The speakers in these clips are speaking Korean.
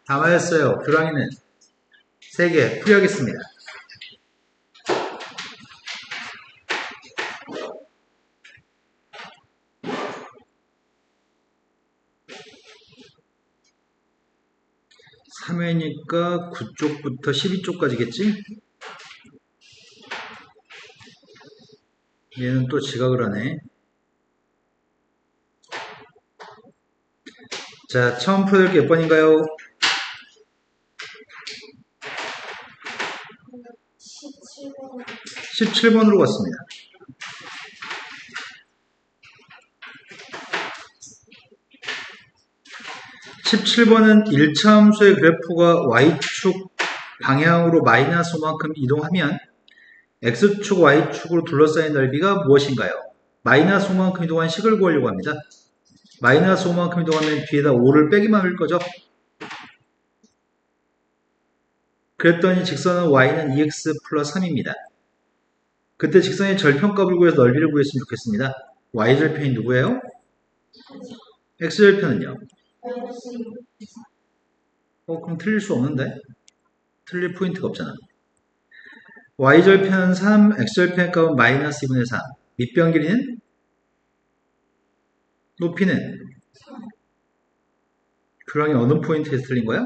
다 맞았어요. 교랑이는 3개 풀이하겠습니다. 삼회니까 9쪽부터 12쪽까지겠지? 얘는 또 지각을 하네. 자, 처음 풀어야 될 게 몇 번인가요? 17번으로 갔습니다. 17번은 1차 함수의 그래프가 y축 방향으로 마이너스만큼 이동하면 x축, y축으로 둘러싸인 넓이가 무엇인가요? 마이너스 5만큼 이동한 식을 구하려고 합니다. 마이너스 5만큼 이동하면 뒤에다 5를 빼기만 할 거죠. 그랬더니 직선은 y는 2x 플러스 3입니다. 그때 직선의 절편값을 구해서 넓이를 구했으면 좋겠습니다. y절편이 누구예요? x절편은요? 그럼 틀릴 수 없는데? 틀릴 포인트가 없잖아. y절편은 3, x절편의 값은 마이너스 2분의 3. 밑변 길이는? 높이는? 교랑이 어느 포인트에서 틀린 거야?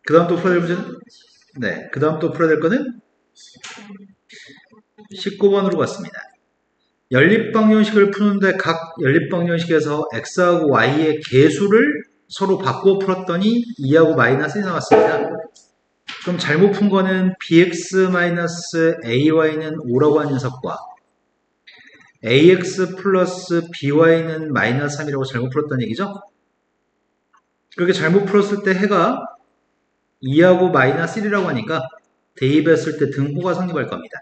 그 다음 또 풀어야 될 문제는? 네. 그 다음 또 풀어야 될 거는? 19번으로 갔습니다. 연립방정식을 푸는데 각 연립방정식에서 x하고 y의 개수를 서로 바꿔 풀었더니 2하고 마이너스 1이 나왔습니다. 그럼 잘못 푼 거는 bx-ay는 5라고 하는 녀석과 ax 플러스 by는 마이너스 3이라고 잘못 풀었다는 얘기죠? 그렇게 잘못 풀었을 때 해가 2하고 마이너스 1이라고 하니까 대입했을 때 등호가 성립할 겁니다.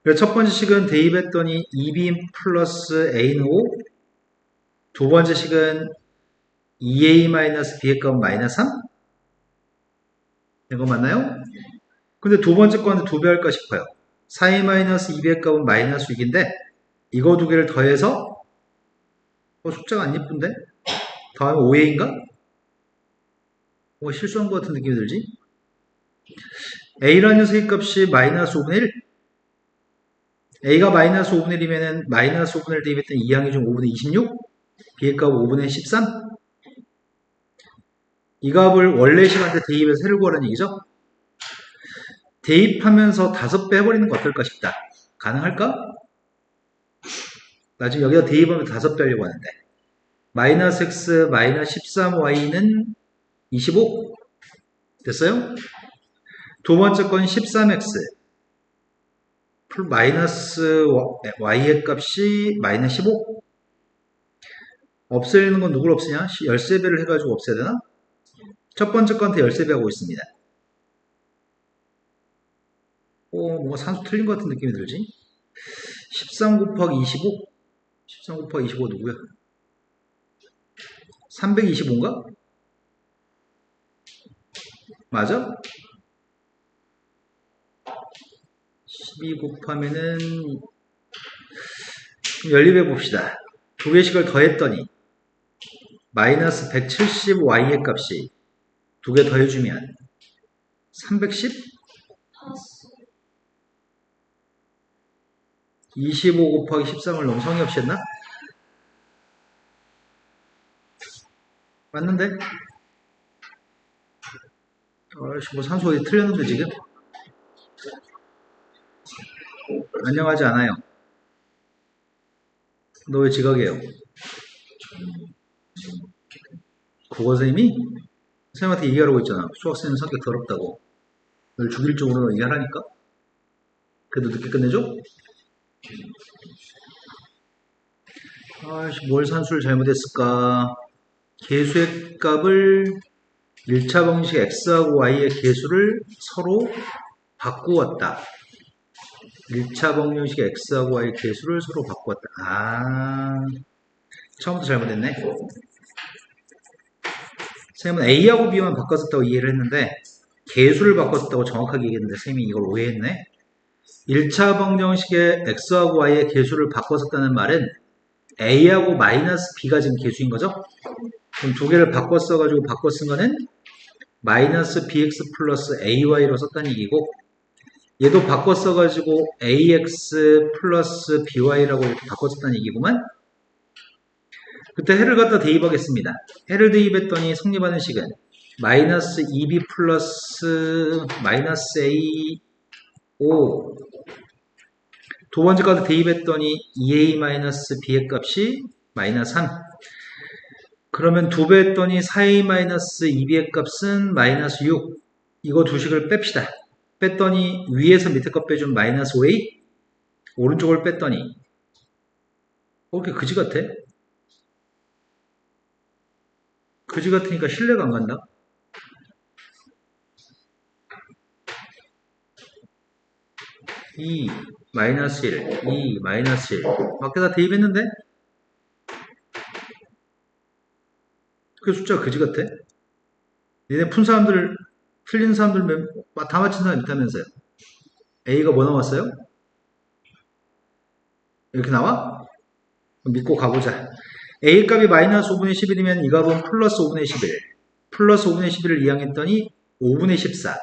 그래서 첫 번째 식은 대입했더니 2b 플러스 a는 5, 두 번째 식은 2a 마이너스 b의 값은 마이너스 3? 이거 맞나요? 근데 두 번째 건데 두 배 할까 싶어요. 4a 마이너스 2b의 값은 마이너스 6인데 이거 두 개를 더해서 숫자가 안 예쁜데? 더하면 5a인가? 실수한 것 같은 느낌이 들지? a라는 녀석의 값이 마이너스 5분의 1? a가 마이너스 5분의 1이면 마이너스 5분의 1 대입했더니 2항이 중 5분의 26? b의 값은 5분의 13? 이 값을 원래 식한테 대입해서 해를 구하라는 얘기죠? 대입하면서 5배 해버리는 거 어떨까 싶다. 가능할까? 나 지금 여기다 대입하면 5배 하려고 하는데 마이너스 x 마이너스 13y는 25? 됐어요? 두 번째 건 13x 마이너스 y의 값이 마이너스 15? 없애는 건 누굴 없애냐? 13배를 해가지고 없애야 되나? 첫 번째 건한테 13배 하고 있습니다. 뭔가 산수 틀린 것 같은 느낌이 들지? 13 곱하기 25? 13 곱하기 25 누구야? 325인가? 맞아? 12 곱하면은 연립해 봅시다. 두 개씩을 더했더니 마이너스 170y의 값이 두 개 더해주면 310? 25 곱하기 13을 너무 성의 없이 했나? 맞는데? 뭐 산수 어디 틀렸는데 지금? 안녕하지 않아요. 너 왜 지각해요? 국어선생님이? 선생님한테 얘기하라고 했잖아. 수학생은 성격 더럽다고. 널 죽일 쪽으로 얘기하라니까? 그래도 늦게 끝내줘? 뭘 산수를 잘못했을까? 개수의 값을 1차 방식 x하고 y의 개수를 서로 바꾸었다. 1차 방정식 x하고 y의 개수를 서로 바꾸었다. 처음부터 잘못했네. 선생님은 a하고 b만 바꿨었다고 이해를 했는데 개수를 바꿨었다고 정확하게 얘기했는데 선생님이 이걸 오해했네. 1차 방정식의 x하고 y의 개수를 바꿨었다는 말은 A하고 마이너스 B가 지금 개수인 거죠? 그럼 두 개를 바꿔 써가지고 바꿔 쓴 거는 마이너스 BX 플러스 AY로 썼다는 얘기고, 얘도 바꿔 써가지고 AX 플러스 BY라고 이렇게 바꿔 썼다는 얘기구만. 그때 해를 갖다 대입하겠습니다. 해를 대입했더니 성립하는 식은 마이너스 2B 플러스 마이너스 A O, 두 번째 카드 대입했더니 2A 마이너스 B의 값이 마이너스 3. 그러면 2배 했더니 4A 마이너스 2B의 값은 마이너스 6. 이거 두 식을 뺍시다. 뺐더니 위에서 밑에 값 빼준 마이너스 5A, 오른쪽을 뺐더니 이렇게 그지 같아? 그지 같으니까 신뢰가 안 간다. 이 마이너스 1, 2 마이너스 1 밖에다 대입했는데 그 숫자가 그지 같아? 니네 푼 사람들, 틀린 사람들 다 맞힌 사람 있다면서요. A가 뭐 나왔어요? 이렇게 나와? 믿고 가보자. A 값이 마이너스 5분의 11이면 이 값은 플러스 5분의 11. 플러스 5분의 11을 이항했더니 5분의 14.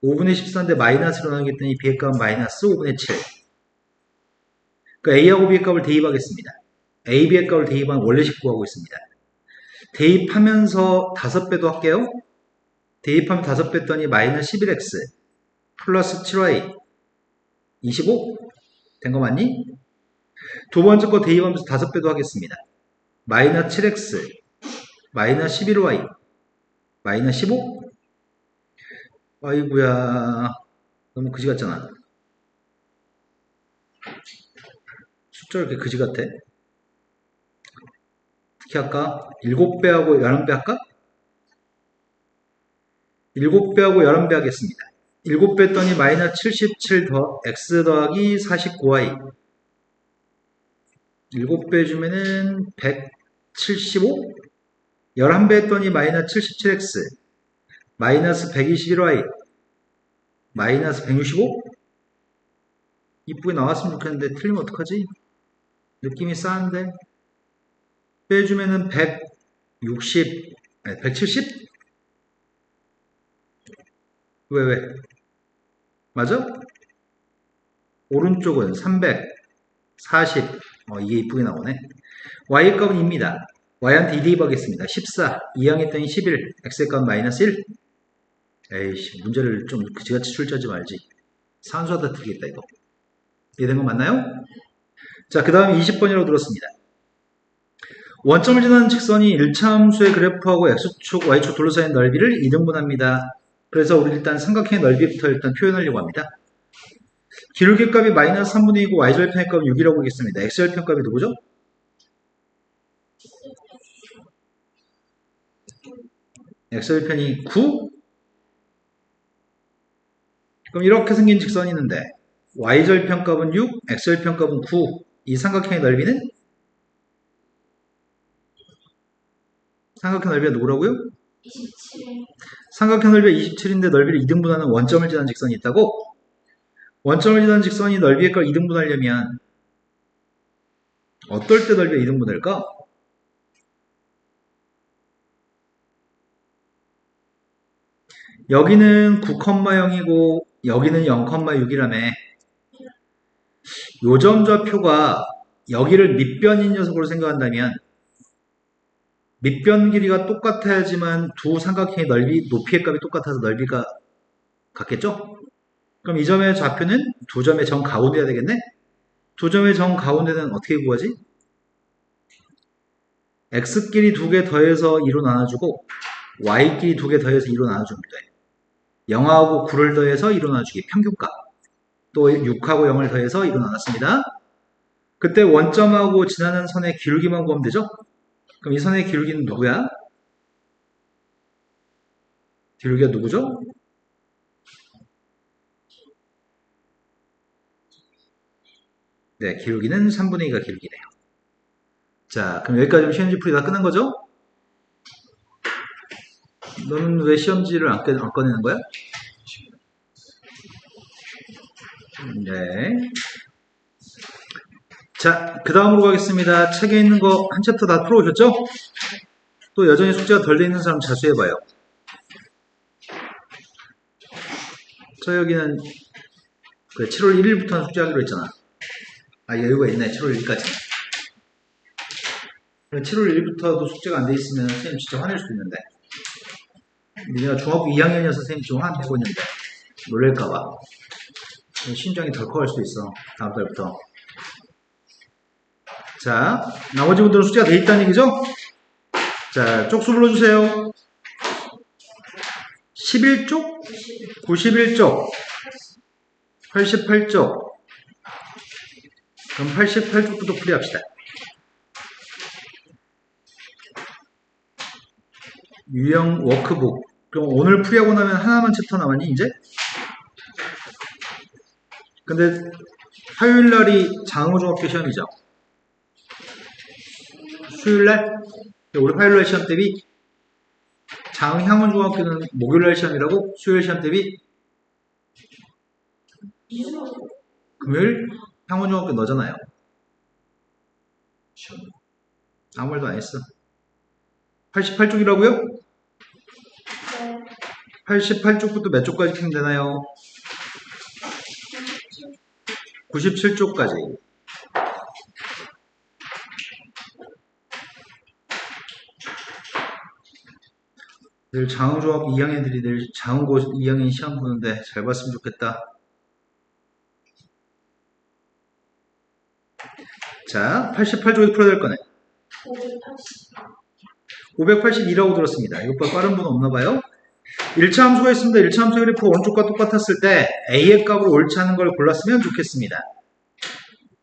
5분의 14인데 마이너스로 나누겠더니 B의 값은 마이너스 5분의 7. 그러니까 A하고 B의 값을 대입하겠습니다. A, B의 값을 대입한 원래식 구하고 있습니다. 대입하면서 5배도 할게요. 대입하면 5배 했더니 마이너스 11x 플러스 7y 25? 된 거 맞니? 두 번째 거 대입하면서 5배도 하겠습니다. 마이너스 7x 마이너스 11y 마이너스 15? 아이구야, 너무 그지 같잖아. 숫자 이렇게 그지 같아? 어떻게 할까? 7배하고 11배 할까? 7배하고 11배 하겠습니다. 7배 했더니 마이너스 77 더 x 더하기 49y. 7배 해주면은 175? 11배 했더니 마이너스 77x 마이너스 121y 마이너스 165? 이쁘게 나왔으면 좋겠는데 틀리면 어떡하지? 느낌이 싸한데. 빼주면은 160, 170? 왜? 맞아? 오른쪽은 340. 이게 이쁘게 나오네. Y의 값은 2입니다. Y한테 2 대입하겠습니다. 14. 2항 했더니 11. X의 값은 마이너스 1. 에이씨, 문제를 좀 그지같이 출제하지 말지. 산수하다 틀리겠다, 이거. 이해된 거 맞나요? 자, 그 다음에 20번이라고 들었습니다. 원점을 지나는 직선이 1차 함수의 그래프하고 X축, Y축 둘러싸인 넓이를 2등분합니다. 그래서 우리 일단 삼각형의 넓이부터 일단 표현하려고 합니다. 기울기 값이 마이너스 3분의 2고 Y절편의 값은 6이라고 하겠습니다. X절편 값이 누구죠? X절편이 9? 그럼 이렇게 생긴 직선이 있는데 Y절편 값은 6, X절편 값은 9. 이 삼각형의 넓이는? 삼각형 넓이가 누구라고요? 27. 삼각형 넓이가 27인데 넓이를 2등분하는 원점을 지나는 직선이 있다고? 원점을 지나는 직선이 넓이의 걸 2등분하려면 어떨 때 넓이가 2등분할까? 여기는 9,0이고 여기는 0,6이라며. 요점좌표가 여기를 밑변인 녀석으로 생각한다면 밑변 길이가 똑같아야지만 두 삼각형의 넓이, 높이의 값이 똑같아서 넓이가 같겠죠? 그럼 이 점의 좌표는 두 점의 정 가운데야 되겠네? 두 점의 정 가운데는 어떻게 구하지? x끼리 두 개 더해서 2로 나눠주고 y끼리 두 개 더해서 2로 나눠주면 돼. 0하고 9를 더해서 2로 나눠주기 평균값. 또 6하고 0을 더해서 2로 나눴습니다. 그때 원점하고 지나는 선의 기울기만 구하면 되죠? 그럼 이 선의 기울기는 누구야? 기울기가 누구죠? 네, 기울기는 3분의 2가 기울기네요. 자, 그럼 여기까지 시험지 풀이 다 끝난 거죠? 너는 왜 시험지를 안 꺼내는 거야? 네. 자, 그 다음으로 가겠습니다. 책에 있는 거 한 챕터 다 풀어오셨죠? 또 여전히 숙제가 덜 돼 있는 사람 자수해봐요. 저 여기는 그 7월 1일부터는 숙제하기로 했잖아. 아, 여유가 있네. 7월 1일까지. 7월 1일부터도 숙제가 안 돼 있으면 선생님 진짜 화낼 수도 있는데. 내가 중학교 2학년이어서 선생님 지금 화 안 내고 있는데. 놀랄까봐. 심장이 덜컥할 수도 있어. 다음 달부터. 자, 나머지 분들은 숙제가 돼 있다는 얘기죠? 자, 쪽수 불러주세요. 11쪽? 91쪽? 88쪽? 그럼 88쪽부터 풀이합시다. 유형 워크북. 그럼 오늘 풀이하고 나면 하나만 챕터 남았니, 이제? 근데 화요일 날이 장흥고등학교 시험이죠. 수요일 날? 우리 화요일 날 시험 대비 장흥향원중학교는 목요일 날 시험이라고? 수요일 시험 대비 금요일 향원중학교 너잖아요. 아무 말도 안 했어. 88쪽이라고요? 88쪽부터 몇 쪽까지 켜면 되나요? 97쪽까지. 늘 장흥중학교 2학년들이 늘 장흥고 2학년 시험 보는데 잘 봤으면 좋겠다. 자, 88쪽에서 풀어야 될 거네. 582라고 들었습니다. 이것보다 빠른 분 없나봐요? 1차 함수가 있습니다. 1차 함수 그래프 오른쪽과 똑같았을 때 A의 값을 옳지 않은 걸 골랐으면 좋겠습니다.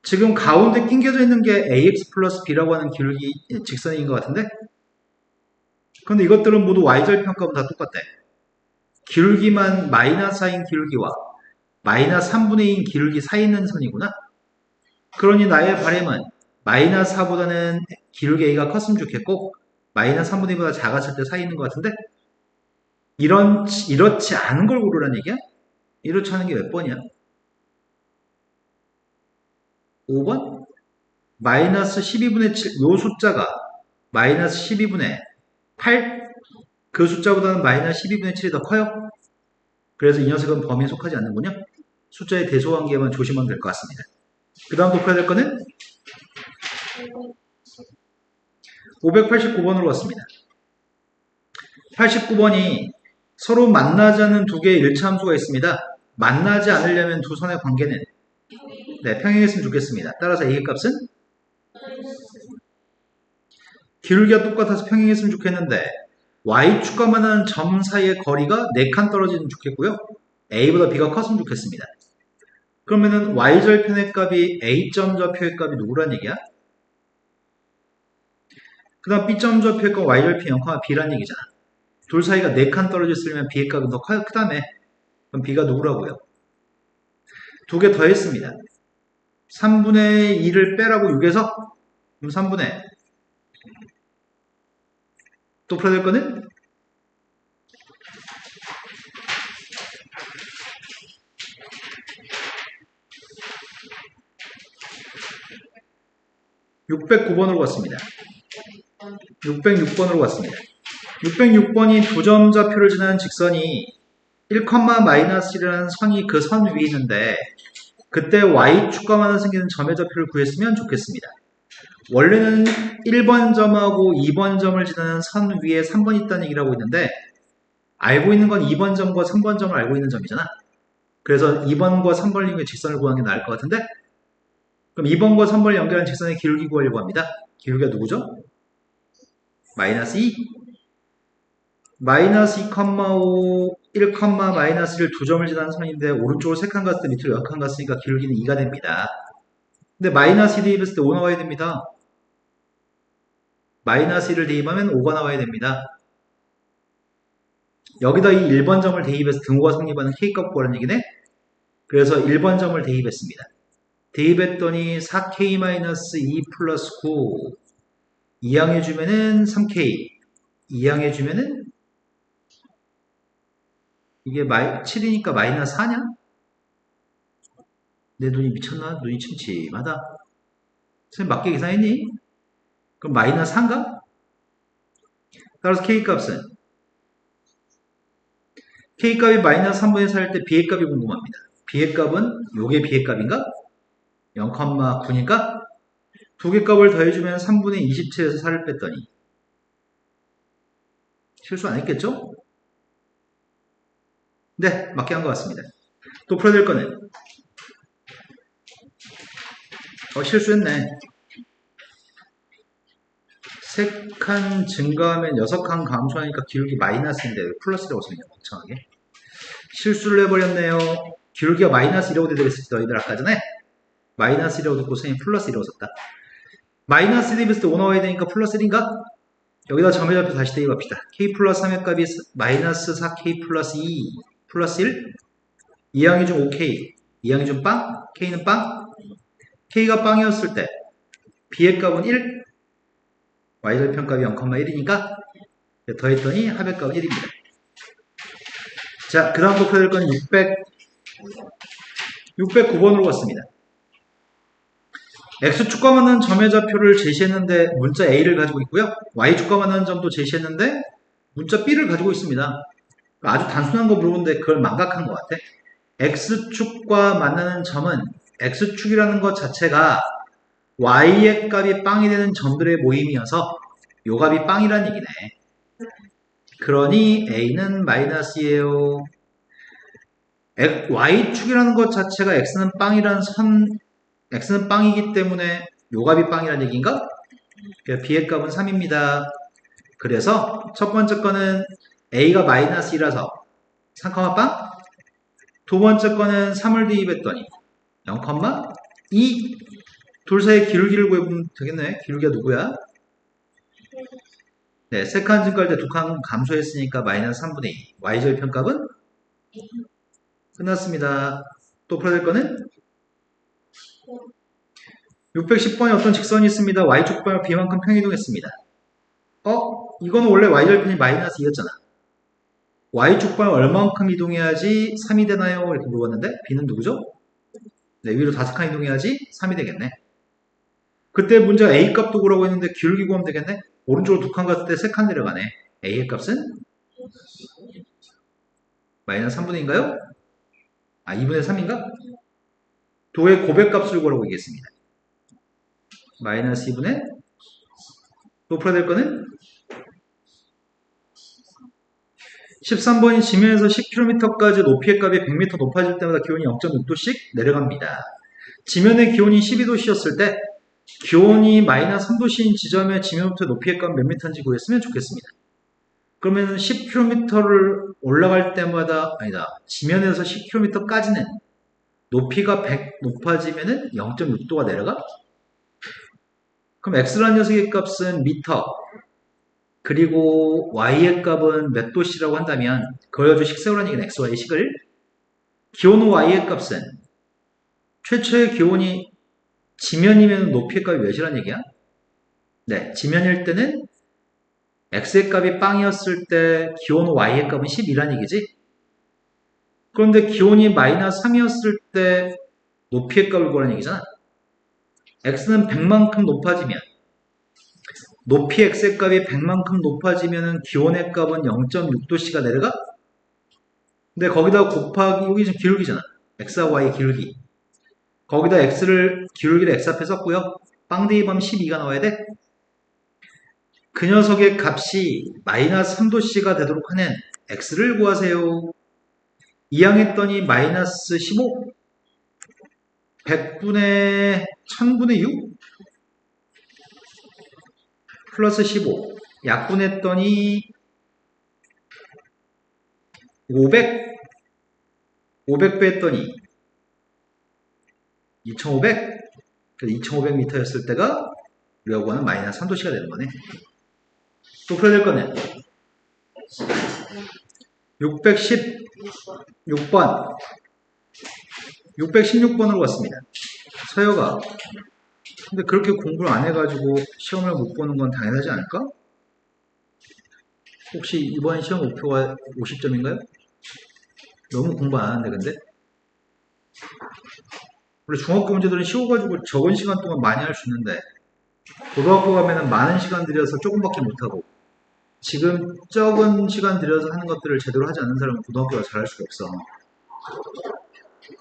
지금 가운데 낑겨져 있는 게 AX 플러스 B라고 하는 기울기 직선인 것 같은데? 그런데 이것들은 모두 Y절편값은 다 똑같대. 기울기만 마이너스인 기울기와 마이너스 3분의 2인 기울기 사이에 있는 선이구나. 그러니 나의 바램은 마이너스 4보다는 기울기 A가 컸으면 좋겠고 마이너스 3분의 2보다 작았을 때 사이에 있는 것 같은데? 이렇지 않은 걸 고르라는 얘기야? 이렇지 않은 게 몇 번이야? 5번? 마이너스 12분의 7, 요 숫자가 마이너스 12분의 8? 그 숫자보다는 마이너스 12분의 7이 더 커요? 그래서 이 녀석은 범위에 속하지 않는군요. 숫자의 대소관계만 조심하면 될 것 같습니다. 그 다음 독해야 될 거는 589번으로 왔습니다. 89번이 서로 만나지 않는 두 개의 일차함수가 있습니다. 만나지 않으려면 두 선의 관계는 평행했으면 좋겠습니다. 따라서 A의 값은 기울기가 똑같아서 평행했으면 좋겠는데 Y축과 하는 점 사이의 거리가 4칸 떨어지면 좋겠고요. A보다 B가 컸으면 좋겠습니다. 그러면은 Y절편의 값이 A점 좌표의 값이 누구란 얘기야? 그 다음 B점 좌표의 값 Y절편 0, B란 얘기잖아. 둘 사이가 4칸 떨어졌으면 B의 값은 더 크다며. 그럼 B가 누구라고요? 두 개 더했습니다. 3분의 2를 빼라고 6에서 그럼 3분의 또 풀어야 될 거는 609번으로 갔습니다. 606번으로 갔습니다. 606번이 두 점 좌표를 지나는 직선이 1,-1이라는 선이 그 선 위에 있는데 그때 Y축과만한 생기는 점의 좌표를 구했으면 좋겠습니다. 원래는 1번 점하고 2번 점을 지나는 선 위에 3번이 있다는 얘기를 하고 있는데 알고 있는 건 2번 점과 3번 점을 알고 있는 점이잖아. 그래서 2번과 3번을 이용해 직선을 구하는 게 나을 것 같은데 그럼 2번과 3번을 연결한 직선의 기울기 구하려고 합니다. 기울기가 누구죠? 마이너스 2. 마이너스 2,5, 1, 마이너스 1 두 점을 지나는 선인데 오른쪽으로 3칸 갔을 때 밑으로 0칸 갔으니까 기울기는 2가 됩니다. 근데 마이너스 2 대입했을 때 5 나와야 됩니다. 마이너스 1을 대입하면 5가 나와야 됩니다. 여기다 이 1번 점을 대입해서 등호가 성립하는 K값 구하는 얘기네. 그래서 1번 점을 대입했습니다. 대입했더니 4K-2 플러스 9 이항해주면은 3K 이항해주면은 이게 7이니까 마이너스 4냐? 내 눈이 미쳤나? 눈이 침침하다. 선생님 맞게 계산했니? 그럼 마이너스 4인가? 따라서 K값은 K값이 마이너스 3분의 4일 때 B의 값이 궁금합니다. B의 값은 요게 B의 값인가? 0,9니까 두 개 값을 더해주면 3분의 27에서 4를 뺐더니 실수 안 했겠죠? 네, 맞게 한 것 같습니다. 또 풀어야 될 거는 실수했네. 3칸 증가하면 6칸 감소하니까 기울기 마이너스인데 왜 플러스라고 써있냐 멍청하게. 실수를 해버렸네요. 기울기가 마이너스 1이라고 되더랬지 너희들 아까 전에. 마이너스 1이라고 듣고 선생님 플러스 1이라고 썼다. 마이너스 1이 있을 때 5 나와야 되니까 플러스 1인가? 여기다 점의 좌표 다시 대입합시다. k 플러스 3의 값이 마이너스 4k 플러스 2 플러스 1 2항이 중 5k 2항이 중 빵 k는 빵 k가 빵이었을 때 b의 값은 1 y절편값이 0,1이니까 더했더니 합의 값은 1입니다. 자, 그 다음 곱해야 될 건 609번으로 갔습니다. X축과 만나는 점의 좌표를 제시했는데 문자 A를 가지고 있고요. Y축과 만나는 점도 제시했는데 문자 B를 가지고 있습니다. 아주 단순한 거 물어보는데 그걸 망각한 것 같아. X축과 만나는 점은 X축이라는 것 자체가 Y의 값이 빵이 되는 점들의 모임이어서 요 값이 빵이라는 얘기네. 그러니 A는 마이너스예요. Y축이라는 것 자체가 X는 빵이라는 X는 빵이기 때문에 요 값이 빵이라는 얘기인가? B의 값은 3입니다. 그래서 첫 번째 거는 A가 마이너스 1이라서 3, 빵? 두 번째 거는 3을 대입했더니 0,2 둘 사이의 기울기를 구해보면 되겠네. 기울기가 누구야? 네, 세 칸 증가할 때 두 칸 감소했으니까 마이너스 3분의 2 Y절편값은? 끝났습니다. 또 풀어야 될 거는? 610번에 어떤 직선이 있습니다. Y축방을 B만큼 평이동했습니다. 이거는 원래 Y절편이 마이너스 2였잖아. Y축방을 얼만큼 이동해야지 3이 되나요? 이렇게 물어봤는데 B는 누구죠? 네, 위로 5칸 이동해야지 3이 되겠네. 그때 문제가 A 값도 구라고 했는데 기울기 구하면 되겠네? 오른쪽으로 2칸 갔을 때 3칸 내려가네. A의 값은? 마이너스 3분의 2인가요? 2분의 3인가? 도의 고백값을 구하라고 얘기했습니다. 마이너스 2분의 또 풀어야 될 거는 13번이 지면에서 10km까지 높이의 값이 100m 높아질 때마다 기온이 0.6도씩 내려갑니다. 지면의 기온이 12도씨였을 때 기온이 마이너스 3도씨인 지점의 지면부터 높이의 값 몇 미터인지 구했으면 좋겠습니다. 그러면 10km를 올라갈 때마다 지면에서 10km까지는 높이가 100 높아지면 0.6도가 내려가? 그럼 x라는 녀석의 값은 미터 그리고 y의 값은 몇 도씨라고 한다면 그걸 가지고 식세우라는 얘기는 x, y 식을 기온 y의 값은 최초의 기온이 지면이면 높이의 값이 몇이라는 얘기야? 네, 지면일 때는 x의 값이 빵이었을 때 기온 y의 값은 10이라는 얘기지? 그런데 기온이 마이너스 3이었을 때 높이의 값을 구하라는 얘기잖아. x는 100만큼 높아지면 높이 x의 값이 100만큼 높아지면 기온의 값은 0.6도씨가 내려가? 근데 거기다 곱하기 여기 지금 기울기잖아. x와 y의 기울기. 거기다 기울기를 x 앞에 썼고요. 빵 대입하면 12가 나와야 돼. 그 녀석의 값이 마이너스 3도씨가 되도록 하는 x를 구하세요. 이항했더니 마이너스 15 100분의 1000분의 6 플러스 15 약분했더니 500 빼했더니 2500 2500m였을 때가 우리가 구하는 마이너스 3도씨가 되는 거네. 또 풀어야 될 거네. 616번 616번으로 갔습니다. 서여가 근데 그렇게 공부를 안 해가지고 시험을 못 보는 건 당연하지 않을까? 혹시 이번 시험 목표가 50점인가요? 너무 공부 안 하는데 근데? 원래 중학교 문제들은 쉬워가지고 적은 시간 동안 많이 할 수 있는데 고등학교 가면은 많은 시간 들여서 조금밖에 못하고 지금 적은 시간 들여서 하는 것들을 제대로 하지 않는 사람은 고등학교가 잘할 수가 없어.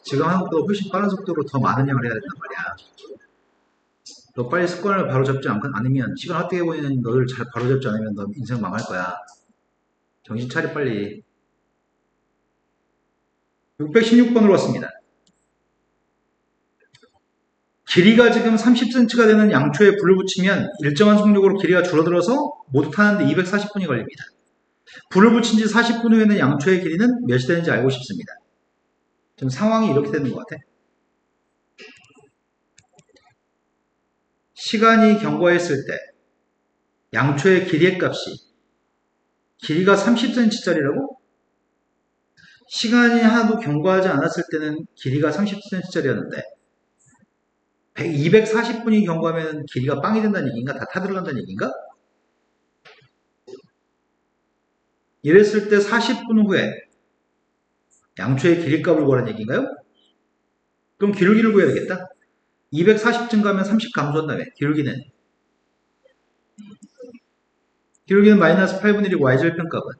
지금 하는 것보다 훨씬 빠른 속도로 더 많은 양을 해야 된단 말이야. 너 빨리 습관을 바로잡지 않으면 시간 헛되게 보이는 너를 잘 바로잡지 않으면 너 인생 망할 거야. 정신 차려 빨리. 616번으로 왔습니다. 길이가 지금 30cm가 되는 양초에 불을 붙이면 일정한 속력으로 길이가 줄어들어서 모두 타는데 240분이 걸립니다. 불을 붙인 지 40분 후에는 양초의 길이는 몇이 되는지 알고 싶습니다. 지금 상황이 이렇게 되는 것 같아. 시간이 경과했을 때 양초의 길이의 값이 길이가 30cm짜리라고? 시간이 하나도 경과하지 않았을 때는 길이가 30cm짜리였는데 240분이 경과하면 길이가 빵이 된다는 얘기인가? 다 타들어간다는 얘기인가? 이랬을 때 40분 후에 양초의 길이값을 구하라는 얘기인가요? 그럼 기울기를 구해야 되겠다. 240 증가하면 30 감소한다며. 기울기는 마이너스 8분의 1이고 y절편값은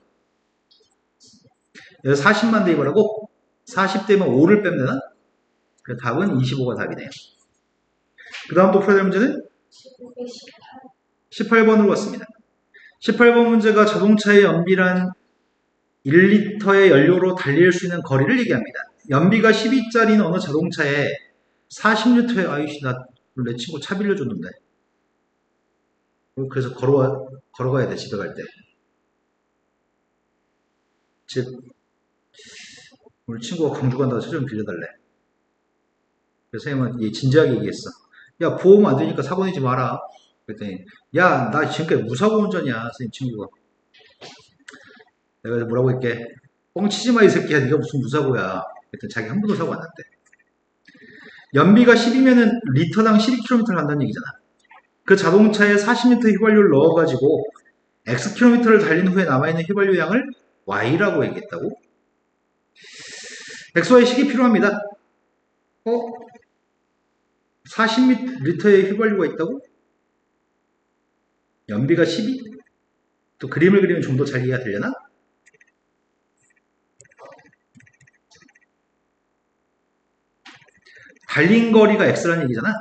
여기 40만 대입하라고? 40 대면 5를 빼면 되나? 그래서 답은 25가 답이네요. 그 다음 또 풀어야 될 문제는 18번으로 왔습니다. 18번 문제가 자동차의 연비란 1리터의 연료로 달릴 수 있는 거리를 얘기합니다. 연비가 12짜리는 어느 자동차에 40리터의 아이씨 나 내 친구 차 빌려줬는데 그래서 걸어가야 돼 집에 갈 때. 우리 친구가 광주 간다고 차 좀 빌려달래. 그래서 선생님은 진지하게 얘기했어. 야 보험 안 되니까 사고 내지 마라. 그랬더니 야 나 지금까지 무사고 운전이야 선생님 친구가. 내가 뭐라고 할게. 뻥치지 마 이 새끼야 네가 무슨 무사고야. 그랬더니 자기 한 번도 사고 안 났대. 연비가 10이면은 리터당 12km를 간다는 얘기잖아. 그 자동차에 40리터 휘발유를 넣어가지고 Xkm를 달린 후에 남아있는 휘발유 양을 Y라고 얘기했다고? XY 식이 필요합니다. 40리터의 휘발유가 있다고? 연비가 12? 또 그림을 그리면 좀 더 잘 이해가 되려나? 달린 거리가 X라는 얘기잖아.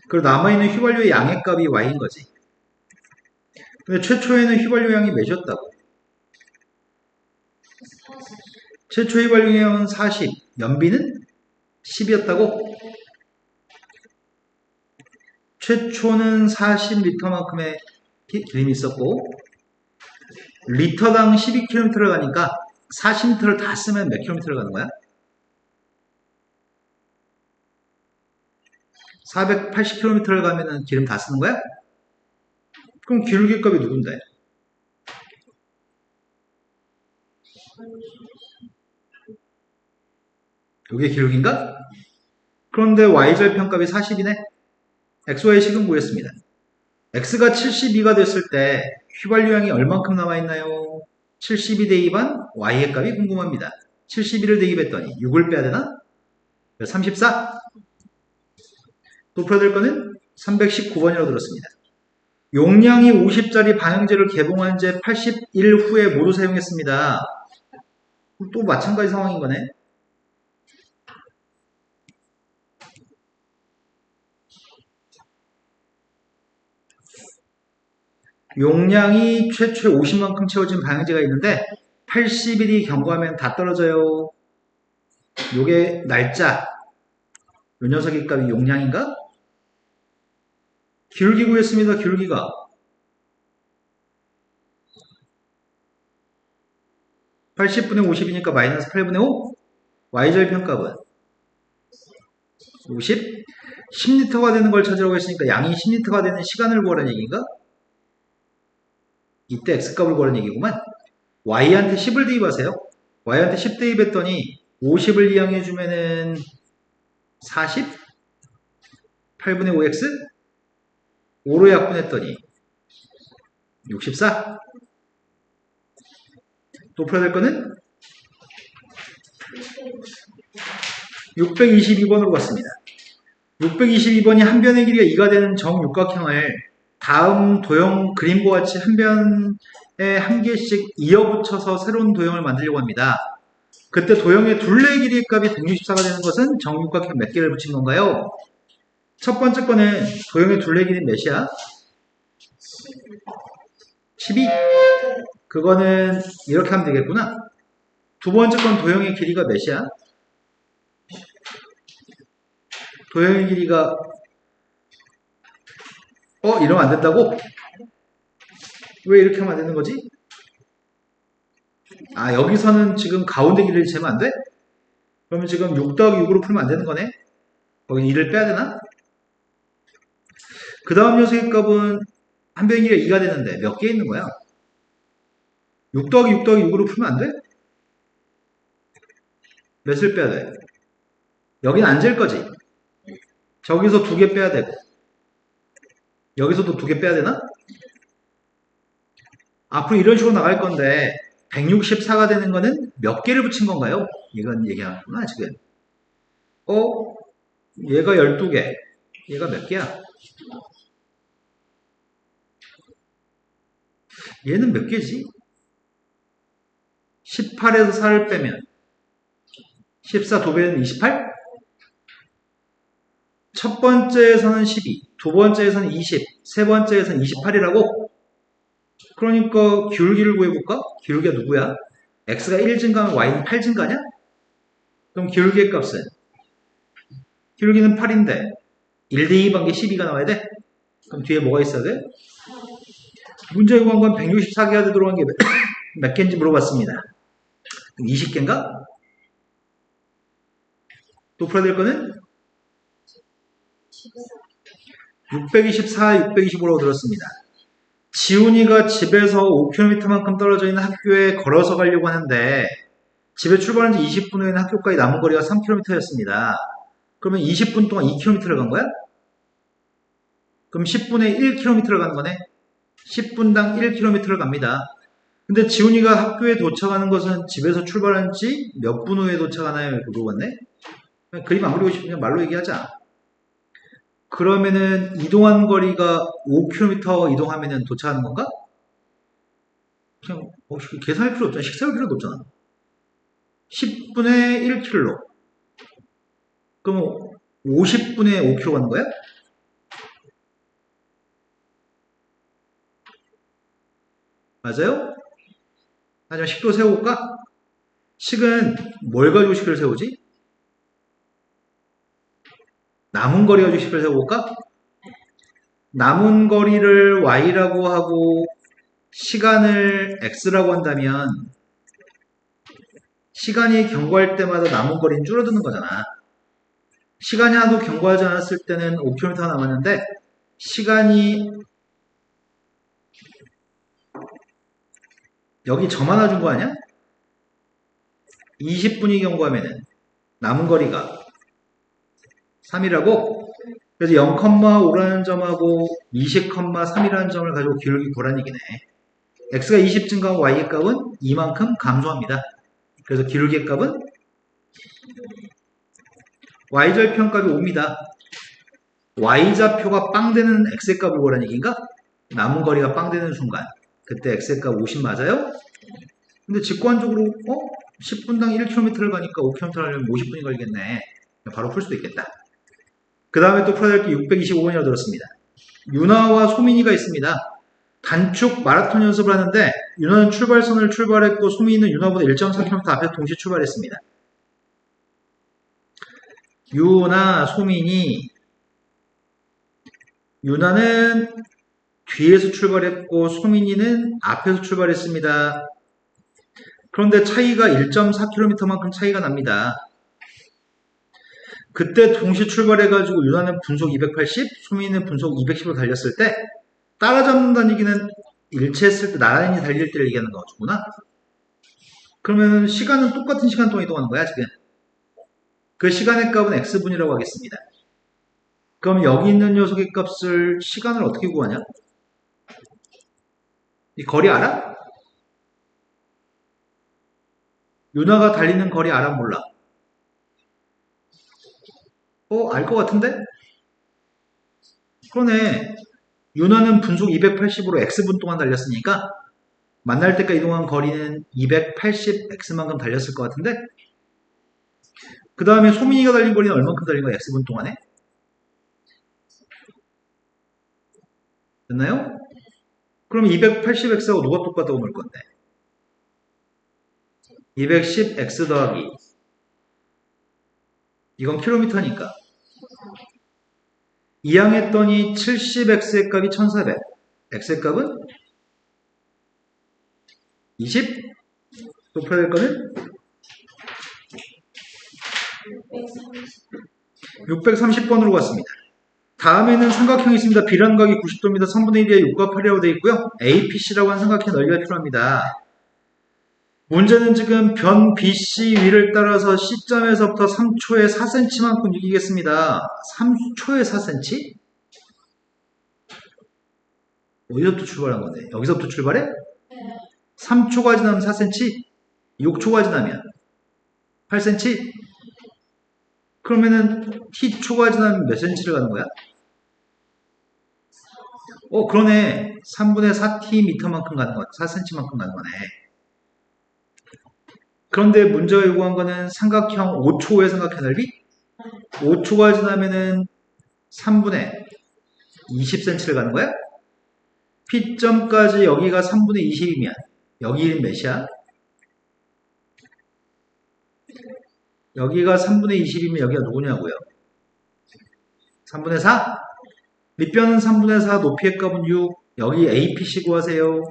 그리고 남아있는 휘발유의 양의 값이 Y인 거지. 근데 최초에는 휘발유 양이 몇이었다고? 최초 휘발유 양은 40, 연비는 10이었다고? 최초는 40리터만큼의 기름이 있었고 리터당 12km를 가니까 40리터를 다 쓰면 몇 킬로미터를 가는 거야? 480km를 가면은 기름 다 쓰는 거야? 그럼 기울기 값이 누군데? 이게 기울기인가? 그런데 y절편값이 40이네? xy 식은 구했습니다. x가 72가 됐을 때 휘발유량이 얼만큼 남아있나요? 72 대입한 y의 값이 궁금합니다. 72를 대입했더니 6을 빼야 되나? 34. 또 풀어야 될 거는 319번이라고 들었습니다. 용량이 50짜리 반영제를 개봉한 지 80일 후에 모두 사용했습니다. 또 마찬가지 상황인 거네. 용량이 최초에 50만큼 채워진 반영제가 있는데 80일이 경과하면 다 떨어져요. 요게 날짜. 요 녀석의 값이 용량인가? 기울기 구했습니다. 기울기가. (80분의 50이니까) 마이너스 8분의 5. y절편값은 50. 10리터가 되는 걸 찾으라고 했으니까 양이 10리터가 되는 시간을 구하라는 얘기인가? 이때 x값을 구하라는 얘기구만. y한테 10을 대입하세요. y한테 10 대입했더니 50을 이항해주면은 40? 8분의 5x? 5로 약분했더니 64? 또 풀어야 될 거는 622번으로 갔습니다. 622번이 한 변의 길이가 2가 되는 정육각형을 다음 도형 그림과 같이 한 변에 한 개씩 이어붙여서 새로운 도형을 만들려고 합니다. 그때 도형의 둘레 길이의 값이 164가 되는 것은 정육각형 몇 개를 붙인 건가요? 첫 번째 거는 도형의 둘레 길이 몇이야? 12. 그거는 이렇게 하면 되겠구나. 두 번째 건 도형의 길이가 몇이야? 도형의 길이가 이러면 안 된다고? 왜 이렇게 하면 안 되는 거지? 여기서는 지금 가운데 길이를 재면 안 돼? 그러면 지금 6 더하기 6으로 풀면 안 되는 거네? 거기 2를 빼야 되나? 그 다음 녀석의 값은 한 변의 길이가 2가 되는데 몇 개 있는 거야? 6 더하기 6 더하기 6으로 풀면 안 돼? 몇을 빼야 돼? 여긴 안 질 거지? 저기서 2개 빼야 되고 여기서도 2개 빼야 되나? 앞으로 이런 식으로 나갈 건데 164가 되는 거는 몇 개를 붙인 건가요? 이건 얘기하구나 지금. 얘가 12개. 얘가 몇 개야? 얘는 몇 개지? 18에서 4를 빼면 14 2배는 28? 첫 번째에서는 12, 두 번째에서는 20, 세 번째에서는 28이라고? 그러니까 기울기를 구해볼까? 기울기가 누구야? x가 1 증가하면 y는 8 증가냐? 그럼 기울기의 값은? 기울기는 8인데 1 대 2 반개 12가 나와야 돼? 그럼 뒤에 뭐가 있어야 돼? 문제에 구한 건 164개가 되도록 한 게 몇 개인지 물어봤습니다. 20개인가? 또 풀어야 될 거는 624, 625라고 들었습니다. 지훈이가 집에서 5km만큼 떨어져 있는 학교에 걸어서 가려고 하는데 집에 출발한 지 20분 후에는 학교까지 남은 거리가 3km였습니다. 그러면 20분 동안 2km를 간 거야? 그럼 10분에 1km를 가는 거네? 10분당 1km를 갑니다. 근데 지훈이가 학교에 도착하는 것은 집에서 출발한 지 몇 분 후에 도착하나요? 이렇게 물어봤네? 그림 안 그리고 싶으면 말로 얘기하자. 그러면은 이동한 거리가 5km 이동하면은 도착하는 건가? 그냥 계산할 필요 없잖아. 식사할 필요도 없잖아. 10분에 1km. 그럼 50분에 5km 가는 거야? 맞아요? 하지만 식도 세워볼까? 식은 뭘 가지고 식을 세우지? 남은 거리 가지고 식을 세워볼까? 남은 거리를 y라고 하고 시간을 x라고 한다면 시간이 경과할 때마다 남은 거리는 줄어드는 거잖아. 시간이 하나도 경과하지 않았을 때는 5km가 남았는데 시간이 여기 점 하나 준 거 아니야? 20분이 경과하면은 남은 거리가 3이라고? 그래서 0,5라는 점하고 20,3이라는 점을 가지고 기울기 구라는 얘기네. x가 20 증가하면 y의 값은 이만큼 감소합니다. 그래서 기울기의 값은 y절편값이 5입니다. y좌표가 빵 되는 x의 값을 구하라는 얘기인가? 남은 거리가 빵 되는 순간 그때 x의 값 50 맞아요? 근데 직관적으로 10분당 1km를 가니까 5km를 하려면 50분이 걸리겠네. 바로 풀 수도 있겠다. 그 다음에 또 풀어야 될 게 625번이라고 들었습니다. 유나와 소민이가 있습니다. 단축 마라톤 연습을 하는데 유나는 출발선을 출발했고 소민이는 유나보다 1.4km 앞에서 동시에 출발했습니다. 유나, 소민이 유나는 뒤에서 출발했고 소민이는 앞에서 출발했습니다. 그런데 차이가 1.4km만큼 차이가 납니다. 그때 동시에 출발해가지고 유나는 분속 280, 소민이는 분속 210으로 달렸을 때 따라잡는다는 얘기는 일체했을 때 나란히 달릴 때를 얘기하는 거구나. 그러면 시간은 똑같은 시간 동안 이동하는 거야 지금. 그 시간의 값은 x분이라고 하겠습니다. 그럼 여기 있는 녀석의 값을 시간을 어떻게 구하냐? 이 거리 알아? 유나가 달리는 거리 알아 몰라? 알 것 같은데? 그러네. 윤화는 분속 280으로 x분 동안 달렸으니까 만날 때까지 이동한 거리는 280x만큼 달렸을 것 같은데? 그 다음에 소민이가 달린 거리는 얼만큼 달린 거야? x분 동안에? 됐나요? 그럼 280x하고 누가 똑같다고 볼 건데? 210x 더하기 이건 킬로미터니까 이항했더니 70x의 값이 1400 x의 값은 20 높여야 될 거는 630번으로 갔습니다. 다음에는 삼각형이 있습니다. 비례각이 90도입니다. 3분의 1에 6과 8이라고 되어 있고요. APC라고 하는 삼각형 넓이가 필요합니다. 문제는 지금 변 BC 위를 따라서 C점에서부터 3초에 4cm만큼 이기겠습니다. 3초에 4cm? 어디서부터 출발한 건데? 여기서부터 출발해? 3초가 지나면 4cm? 6초가 지나면 8cm? 그러면은 T초가 지나면 몇 cm를 가는 거야? 그러네. 3분의 4t만큼 가는 거, 4cm만큼 가는 거네. 그런데 문제가 요구한 거는 삼각형 5초의 삼각형 넓이? 5초가 지나면은 3분의 20cm를 가는 거야? P점까지 여기가 3분의 20이면 여기는 몇이야? 여기가 3분의 20이면 여기가 누구냐고요? 3분의 4? 밑변은 3분의 4, 높이의 값은 6. 여기 APC 구하세요.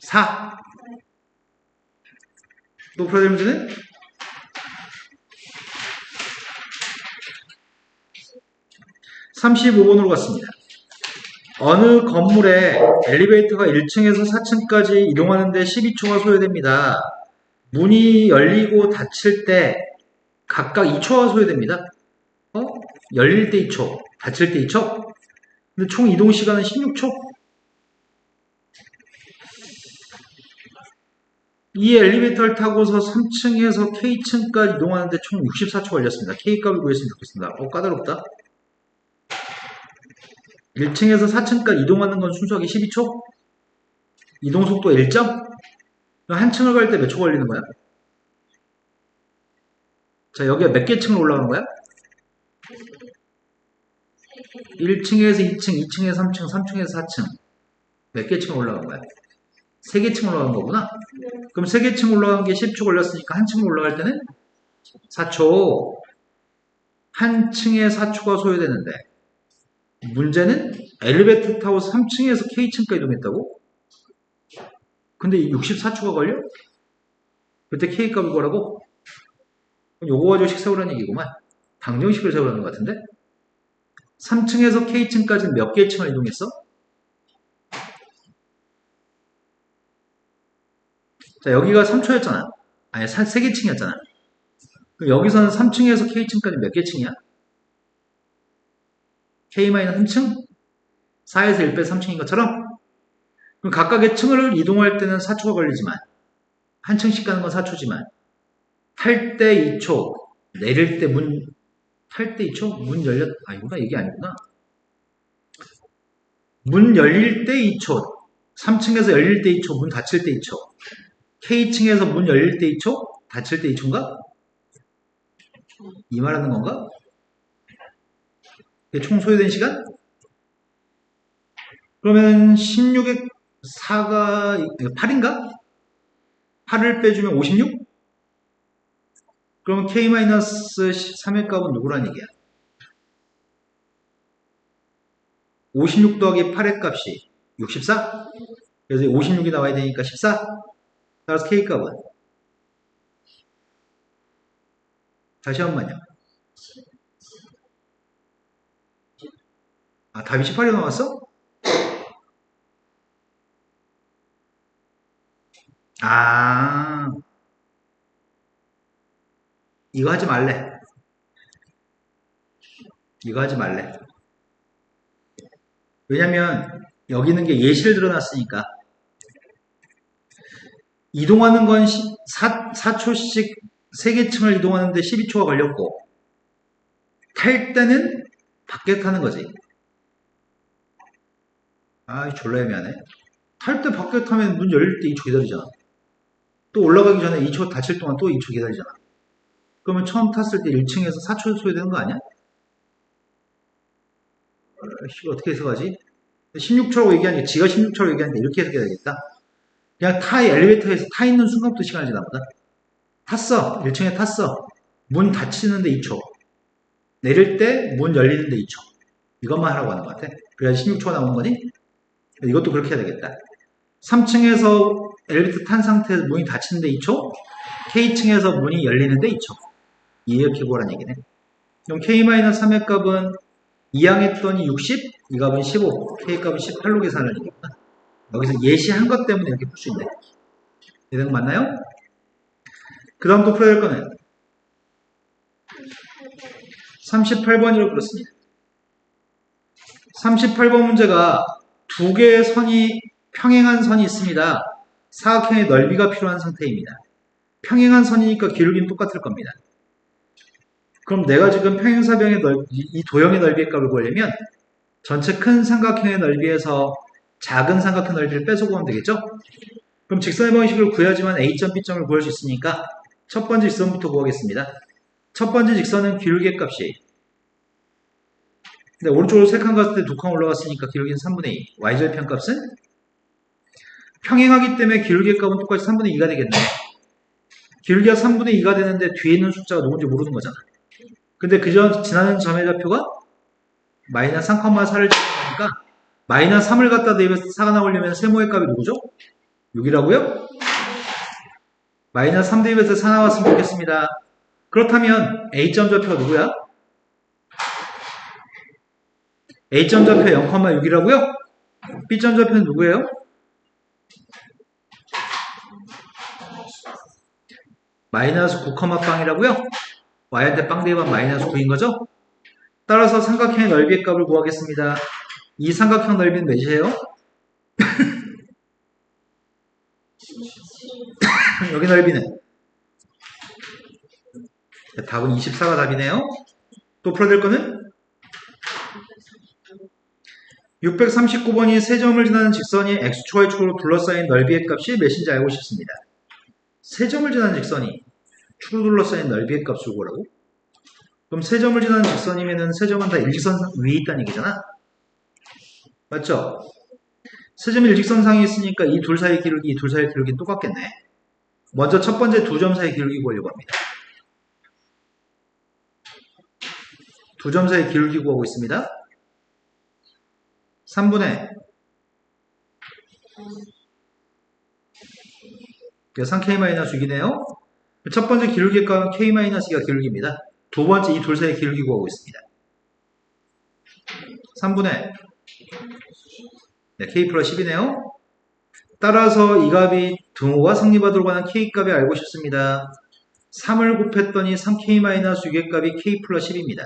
4. 또 풀어야 될 문제는? 35번으로 갔습니다. 어느 건물에 엘리베이터가 1층에서 4층까지 이동하는데 12초가 소요됩니다. 문이 열리고 닫힐 때 각각 2초가 소요됩니다. 열릴 때 2초, 닫힐 때 2초. 근데 총 이동 시간은 16초. 이 엘리베이터를 타고서 3층에서 K층까지 이동하는데 총 64초 걸렸습니다. K값을 구했으면 좋겠습니다. 까다롭다. 1층에서 4층까지 이동하는 건 순수하게 12초? 이동 속도 1점? 한 층을 갈 때 몇 초 걸리는 거야? 자, 여기가 몇 개 층을 올라가는 거야? 1층에서 2층, 2층에서 3층, 3층에서 4층. 몇 개 층 올라간 거야? 3개 층 올라간 거구나? 그럼 3개 층 올라간 게 10초 걸렸으니까 한 층 올라갈 때는 4초. 한 층에 4초가 소요되는데 문제는 엘리베이터 타고 3층에서 K층까지 이동했다고? 근데 64초가 걸려? 그때 K값을 구하라고? 요거 가지고 식 세우라는 얘기구만. 방정식을 세우라는 것 같은데? 3층에서 K층까지는 몇 개의 층을 이동했어? 자, 여기가 3초였잖아. 아니, 3개 층이었잖아. 그럼 여기서는 3층에서 K층까지 몇 개 층이야? K-3층? 4에서 1 빼 3층인 것처럼? 그럼 각각의 층을 이동할 때는 4초가 걸리지만, 한 층씩 가는 건 4초지만, 탈 때 2초, 내릴 때 탈 때 2초? 문 열렸, 아니구나, 이게 아니구나. 문 열릴 때 2초, 3층에서 열릴 때 2초, 문 닫힐 때 2초. K층에서 문 열릴 때 2초, 닫힐 때 2초인가? 이 말하는 건가? 총 소요된 시간? 그러면 16에 4가 8인가? 8을 빼주면 56? 그러면 K-3의 값은 누구란 얘기야? 56 더하기 8의 값이 64? 그래서 56이 나와야 되니까 14? 따라서 K값은 다시 한 번만요. 답이 18이 나왔어? 이거 하지 말래. 이거 하지 말래. 왜냐면 여기 있는 게 예시를 들어놨으니까 이동하는 건 4초씩 세계층을 이동하는데 12초가 걸렸고 탈 때는 밖에 타는 거지. 아, 졸라 애매하네. 탈 때 밖에 타면 문 열릴 때 2초 기다리잖아. 또 올라가기 전에 2초 닫힐 동안 또 2초 기다리잖아. 그러면 처음 탔을 때 1층에서 4초 소요 되는 거 아니야? 어떻게 해석하지? 16초라고 얘기하니까 지가 16초라고 얘기하니까 이렇게 해석해야 되겠다. 그냥 엘리베이터에서 타 있는 순간부터 시간이 지나 보다. 탔어. 1층에 탔어. 문 닫히는데 2초. 내릴 때 문 열리는데 2초. 이것만 하라고 하는 것 같아. 그래야지 16초가 나오는 거니? 이것도 그렇게 해야 되겠다. 3층에서 엘리베이터 탄 상태에서 문이 닫히는데 2초. K층에서 문이 열리는데 2초. 이렇게 보라는 얘기네. 그럼 K-3의 값은 2항 했더니 60, 이 값은 15, K값은 18로 계산을 얘기구나. 여기서 예시한 것 때문에 이렇게 풀 수 있네. 이런 거 맞나요? 그 다음 또 풀어야 될 거는 38번이라고 그렇습니다. 38번 문제가 두 개의 선이 평행한 선이 있습니다. 사각형의 넓이가 필요한 상태입니다. 평행한 선이니까 기울기는 똑같을 겁니다. 그럼 내가 지금 평행사변의 이 도형의 넓이의 값을 구하려면 전체 큰 삼각형의 넓이에서 작은 삼각형 넓이를 빼서 구하면 되겠죠? 그럼 직선의 방식을 구해야지만 A점, B점을 구할 수 있으니까 첫 번째 직선부터 구하겠습니다. 첫 번째 직선은 기울기의 값이 근데 오른쪽으로 3칸 갔을 때 2칸 올라갔으니까 기울기는 3분의 2. y절편 값은 평행하기 때문에 기울기의 값은 똑같이 3분의 2가 되겠네. 기울기가 3분의 2가 되는데 뒤에 있는 숫자가 누군지 모르는 거잖아. 근데 지나는 점의 좌표가 마이너스 3,4를 찍으니까 마이너스 3을 갖다 대입해서 4가 나오려면 세모의 값이 누구죠? 6이라고요? 마이너스 3 대입해서 4 나왔으면 좋겠습니다. 그렇다면 A점 좌표가 누구야? A점 좌표 0,6이라고요? B점 좌표는 누구예요? 마이너스 9,빵이라고요? Y한테 빵 대입하면 마이너스 9인 거죠? 따라서 삼각형의 넓이의 값을 구하겠습니다. 이 삼각형 넓이는 몇이에요? 여기 넓이는? 답은 24가 답이네요. 또 풀어야 될 거는? 639번이 세 점을 지나는 직선이 X축, Y축으로 둘러싸인 넓이의 값이 몇인지 알고 싶습니다. 세 점을 지나는 직선이 축으로 둘러싸인 넓이의 값을 구하라고? 그럼 세 점을 지나는 직선이면은 세 점은 다 일직선 위에 있다는 얘기잖아? 맞죠? 세 점이 일직선상에 있으니까 이 둘 사이의 기울기, 이 둘 사이의 기울기는 똑같겠네. 먼저 첫 번째 두 점 사이의 기울기 구하려고 합니다. 두 점 사이의 기울기 구하고 있습니다. 3분의 3K-6이네요. 첫 번째 기울기의 값은 K-2가 기울기입니다. 두 번째 이 둘 사이의 기울기 구하고 있습니다. 3분의 K 플러스 10이네요. 따라서 이 값이 등호가 성립하도록 하는 K값이 알고 싶습니다. 3을 곱했더니 3K-6의 값이 K 플러스 10입니다.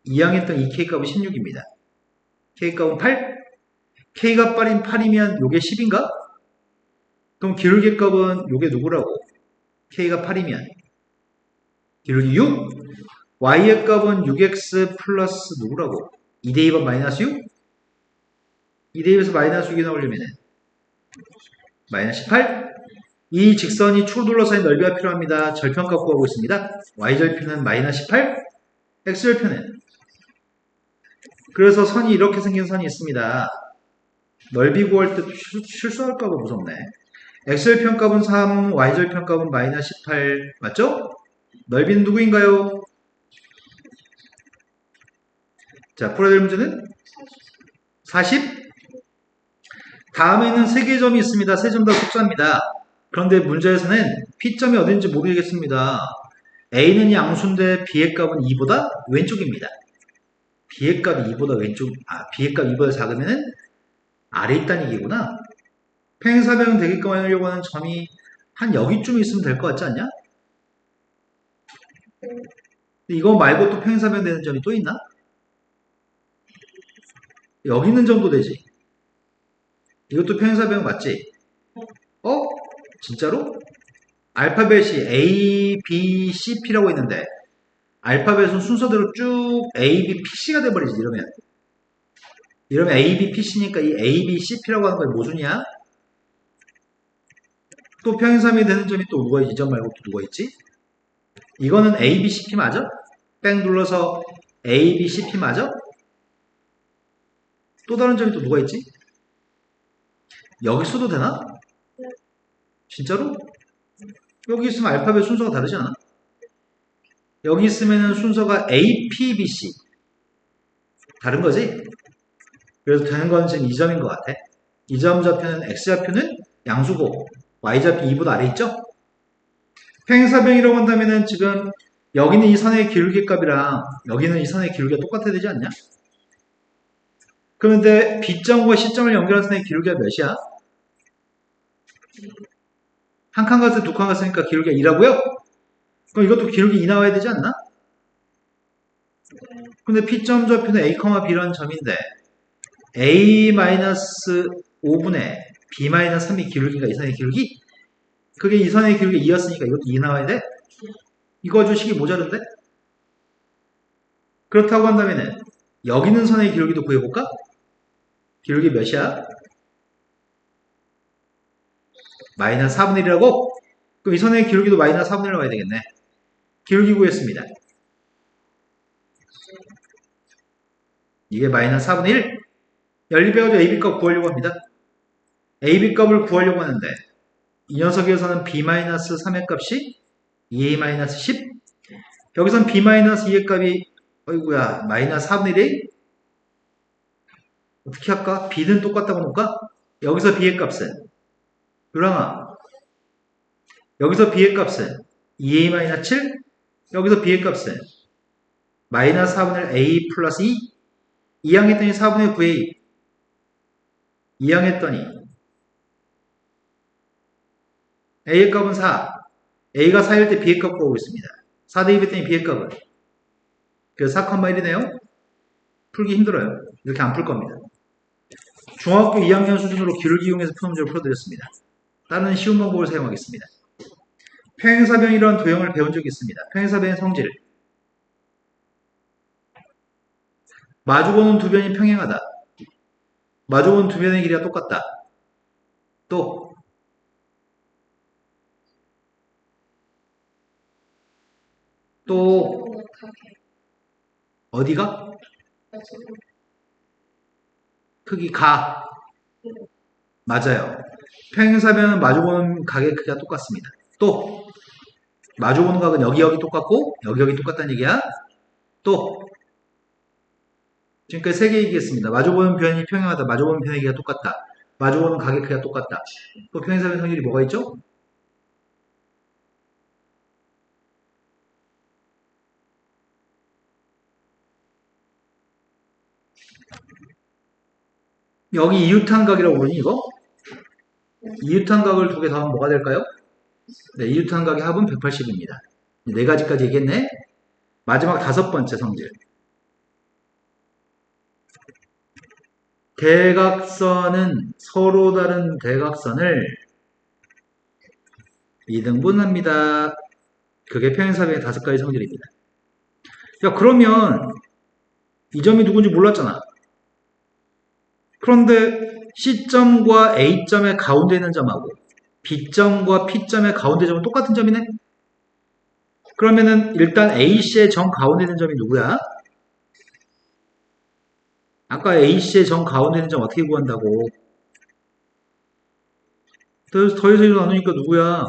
2항했던 이 K값은 16입니다. K값은 8? K가 8이면 요게 10인가? 그럼 기울기 값은 요게 누구라고? K가 8이면 기울기 6? Y의 값은 6X 플러스 누구라고? 2대2번 마이너스 6? 2대2에서 마이너스 6이 나오려면 마이너스 18? 이 직선이 축을 둘러싸인 넓이가 필요합니다. 절편값 구하고 있습니다. Y절편은 마이너스 18? X절편은 그래서 선이 이렇게 생긴 선이 있습니다. 넓이 구할 때 실수할까봐 무섭네. X절편 값은 3, Y절편 값은 마이너스 18 맞죠? 넓이는 누구인가요? 자, 풀어야 될 문제는 40? 다음에 있는 3개의 점이 있습니다. 3점 다 속사입니다. 그런데 문제에서는 P점이 어딘지 모르겠습니다. A는 양수인데 B의 값은 2보다 왼쪽입니다. B의 값이 2보다 왼쪽, B의 값 2보다 작으면 아래 있다는 얘기구나. 평행사변 되게끔 하려고 하는 점이 한 여기쯤 있으면 될 것 같지 않냐? 이거 말고 또 평행사변 되는 점이 또 있나? 여기 있는 점도 되지. 이것도 평행사변 맞지? 진짜로? 알파벳이 A, B, C, P라고 있는데 알파벳은 순서대로 쭉 A, B, P, C가 돼버리지 이러면 A, B, P, C니까 이 A, B, C, P라고 하는 거에 모순이야? 또 평행삼이 되는 점이 또 누가 있지? 이 점 말고 또 누가 있지? 이거는 A, B, C, P 맞아? 뺑 눌러서 A, B, C, P 맞아? 또 다른 점이 또 누가 있지? 여기 써도 되나? 진짜로? 여기 있으면 알파벳 순서가 다르지 않아? 여기 있으면 순서가 A, P, B, C 다른 거지? 그래서 되는 건 지금 이 점인 것 같아. 이 점 좌표는 X좌표는 양수고 Y좌표 2보다 아래 있죠? 평행사변이라고 한다면은 지금 여기는 이 선의 기울기 값이랑 여기는 이 선의 기울기가 똑같아야 되지 않냐? 그런데 B점과 C점을 연결한 선의 기울기가 몇이야? 한 칸 갔을 때 두 칸 갔으니까 기울기가 2라고요? 그럼 이것도 기울기 2 나와야 되지 않나? 근데 P점 좌표는 A, B라는 점인데 A-5분의 B-3이 기울기가 이 선의 기울기? 그게 이 선의 기울기 2였으니까 이것도 2 나와야 돼? 이거 주식이 모자른데? 그렇다고 한다면은 여기 있는 선의 기울기도 구해볼까? 기울기 몇이야? 마이너스 4분의 1이라고? 그럼 이 선의 기울기도 마이너스 4분의 1 나와야 되겠네. 기울기 구했습니다. 이게 마이너스 4분의 1? 연립해가지고 AB값 구하려고 합니다. AB값을 구하려고 하는데 이 녀석에서는 B-3의 값이 2A-10? 여기선 B-2의 값이 어이구야 마이너스 4분의 1? 어떻게 할까? B는 똑같다고 놓을까? 여기서 B의 값은 유랑아 여기서 B의 값은 2A-7? 여기서 B의 값은 마이너스 4분의 1 A 플러스 2? 2항 했더니 4분의 9A 2항 했더니 A의 값은 4 A가 4일 때 B의 값 구하고 있습니다. 4 대입했더니 B의 값은 그래서 4,1이네요. 풀기 힘들어요. 이렇게 안 풀 겁니다. 중학교 2학년 수준으로 기울기 이용해서 푸는 문제를 풀어드렸습니다. 다른 쉬운 방법을 사용하겠습니다. 평행사변이라는 도형을 배운 적이 있습니다. 평행사변의 성질. 마주보는 두 변이 평행하다. 마주보는 두 변의 길이가 똑같다. 또 어디가? 크기 가. 맞아요. 평행사변은 마주보는 각의 크기가 똑같습니다. 또 마주보는 각은 여기 똑같고 여기 똑같다는 얘기야. 또 지금까지 3개 얘기했습니다. 마주보는 변이 평행하다. 마주보는 변의 길이가 똑같다. 마주보는 각의 크기가 똑같다. 또 평행사변 성질이 뭐가 있죠? 여기 이웃한각이라고 부르니 이거? 이웃한각을 두 개 더하면 뭐가 될까요? 네, 이웃한각의 합은 180입니다. 네 가지까지 얘기했네. 마지막 5번째 성질. 대각선은 서로 다른 대각선을 2등분합니다. 그게 평행사변의 5가지 성질입니다. 야, 그러면 이 점이 누군지 몰랐잖아. 그런데 C점과 A점의 가운데 있는 점하고 B점과 P점의 가운데 점은 똑같은 점이네? 그러면은 일단 AC의 점 가운데 있는 점이 누구야? 아까 AC의 점 가운데 있는 점 어떻게 구한다고? 더해서 1 나누니까 누구야?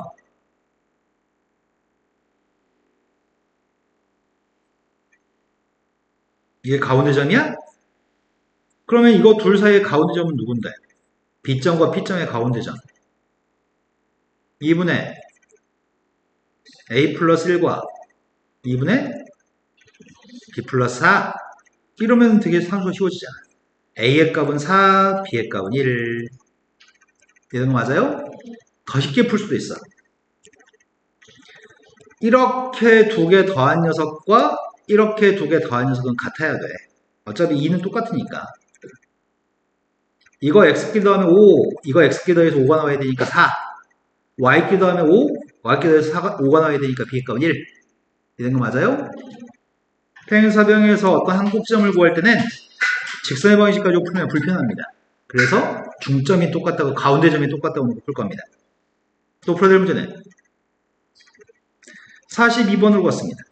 이게 가운데 점이야? 그러면 이거 둘 사이의 가운데 점은 누군데? B점과 P점의 가운데 점. 2분의 A 플러스 1과 2분의 B 플러스 4. 이러면 되게 산수가 쉬워지잖아. A의 값은 4, B의 값은 1. 이런 거 맞아요? 더 쉽게 풀 수도 있어. 이렇게 두 개 더한 녀석과 이렇게 두 개 더한 녀석은 같아야 돼. 어차피 2는 똑같으니까. 이거 x끼리 더하면 5, 이거 x끼리 더해서 5가 나와야 되니까 4. y끼리 더하면 5, y값 대해서 5가 나와야 되니까 b의 값은 1. 이런 거 맞아요? 평행사변에서 어떤 한 꼭지점을 구할 때는 직선의 방식 가지고 풀면 불편합니다. 그래서 중점이 똑같다고 가운데 점이 똑같다고 놓고 풀 겁니다. 또 풀어야 될 문제는 42번으로 갔습니다.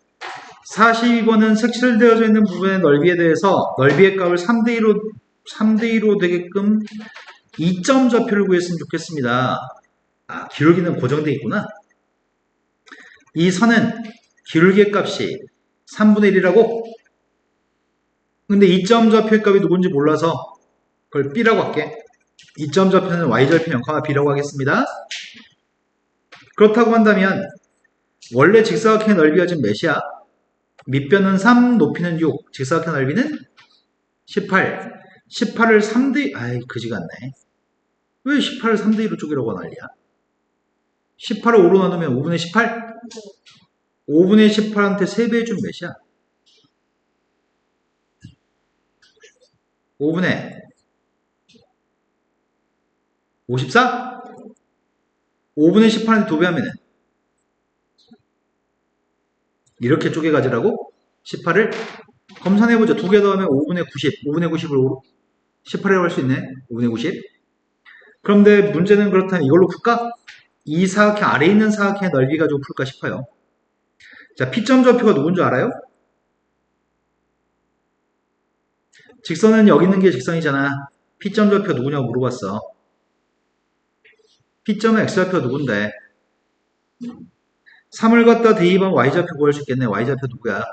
42번은 색칠되어져 있는 부분의 넓이에 대해서 넓이의 값을 3대2로 되게끔 2점 좌표를 구했으면 좋겠습니다. 아, 기울기는 고정되어 있구나. 이 선은 기울기의 값이 3분의 1이라고? 근데 2점 좌표의 값이 누군지 몰라서 그걸 B라고 할게. 2점 좌표는 Y절편 0,B라고 하겠습니다. 그렇다고 한다면 원래 직사각형의 넓이가 지금 몇이야? 밑변은 3, 높이는 6, 직사각형 넓이는 18. 18을 3대, 아이, 그지 같네. 왜 18을 3대2로 쪼개라고 난리야? 18을 5로 나누면 5분의 18? 5분의 18한테 3배 해주면 몇이야? 5분의 54? 5분의 18한테 2배 하면은 이렇게 쪼개 가지라고? 18을 검산해보자. 2개 더하면 5분의 90. 5분의 90을 18이라고 할 수 있네. 5분의 90. 그런데 문제는 그렇다면 이걸로 풀까? 이 사각형 아래에 있는 사각형의 넓이 가지고 풀까 싶어요. 자, P점 좌표가 누군지 알아요? 직선은 여기 있는 게 직선이잖아. P점 좌표 누구냐고 물어봤어. P점은 X좌표 누군데? 3을 갖다 대입하면 Y좌표 구할 수 있겠네. Y좌표 누구야?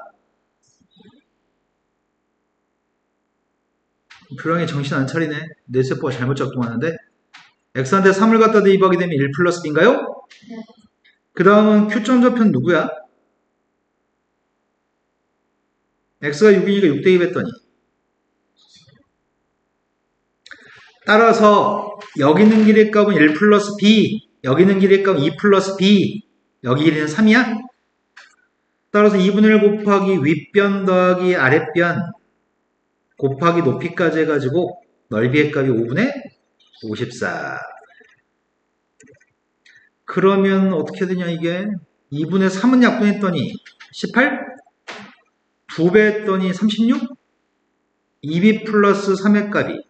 표량이 정신 안 차리네. 뇌세포가 잘못 작동하는데. X한테 3을 갖다 대입하게 되면 1 플러스 B인가요? 그 다음은 Q점 좌표는 누구야? X가 6이니까 6 대입했더니. 따라서 여기 있는 길이의 값은 1 플러스 B, 여기 있는 길이의 값은 2 플러스 B, 여기 길이는 3이야? 따라서 2분의 1 곱하기 윗변 더하기 아랫변 곱하기 높이까지 해가지고 넓이의 값이 5분의 54. 그러면 어떻게 되냐 이게? 2분의 3은 약분했더니 18? 2배 했더니 36? 2B 플러스 3의 값이